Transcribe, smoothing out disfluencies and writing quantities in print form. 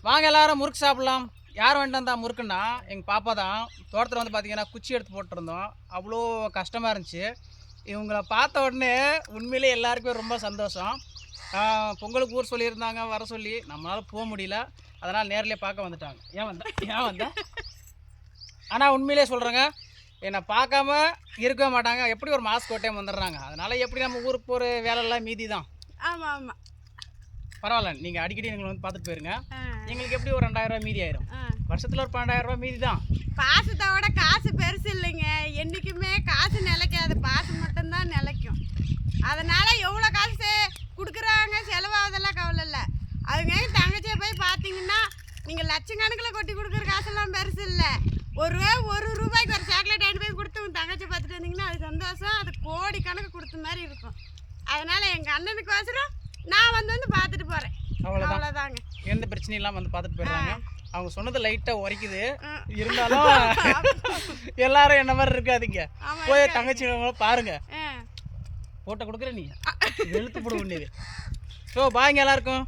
வாங்க எல்லாரும் முறுக்கு சாப்பிடலாம். யார் வேண்டாம் தான் முறுக்குன்னா எங்கள் பாப்பா தான். தோட்டத்தில் வந்து பார்த்தீங்கன்னா குச்சி எடுத்து போட்டிருந்தோம். அவ்வளோ கஷ்டமாக இருந்துச்சு. இவங்கள பார்த்த உடனே உண்மையிலே எல்லாருக்குமே ரொம்ப சந்தோஷம். பொங்கலுக்கு ஊர் சொல்லியிருந்தாங்க வர சொல்லி, நம்மளால் போக முடியல. அதனால் நேரிலே பார்க்க வந்துட்டாங்க. ஏன் வந்தேன் ஆனால் உண்மையிலே சொல்கிறேங்க, என்னை பார்க்காம இருக்கவே மாட்டாங்க. எப்படி ஒரு மாஸ்க் ஒரு டைம் வந்துடுறாங்க. அதனால் எப்படி நம்ம ஊருக்கு போகிற வேலையெல்லாம் மீதி தான். ஆமாம் ஆமாம், பரவாயில்ல, நீங்கள் அடிக்கடி எங்களை வந்து பார்த்துட்டு போயிருங்க. எங்களுக்கு எப்படி ஒரு 2000 ரூபா மீதி ஆயிரும். வருஷத்தில் ஒரு 12,000 ரூபா மீதி தான். பாசத்தோட காசு பெருசு இல்லைங்க. என்றைக்குமே காசு நிலைக்காது, பாசம் மட்டும்தான் நிலைக்கும். அதனால் எவ்வளோ காசு கொடுக்குறாங்க செலவாகுதெல்லாம் கவலை இல்லை. அவங்க தங்கச்சியை போய் பார்த்தீங்கன்னா நீங்கள் லட்சக்கணக்கில் கொட்டி கொடுக்குற காசெல்லாம் பெருசு இல்லை. ஒரு ரூபாய்க்கு ஒரு சாக்லேட் வாங்கி போய் கொடுத்து உங்கள் தங்கச்சி பார்த்துட்டு வந்தீங்கன்னா அது சந்தோஷம். அது கோடி கணக்கு கொடுத்த மாதிரி இருக்கும். அதனால் எங்கள் அண்ணனுக்கு அவசரம் நான் வந்து பார்த்துட்டு போகிறேன். அவ்வளோதாங்க. எந்த பிரச்சனையும் இல்லாமல் வந்து பார்த்துட்டு போயிடுறாங்க. அவங்க சொன்னது லைட்டாக உரைக்குது, இருந்தாலும் எல்லாரும் என்ன மாதிரி இருக்காதீங்க. போய் தங்கச்சி பாருங்க, போட்டோ கொடுக்குற நீ வெளுத்து போட வேண்டியது. ஸோ பாய்ங்க எல்லாருக்கும்.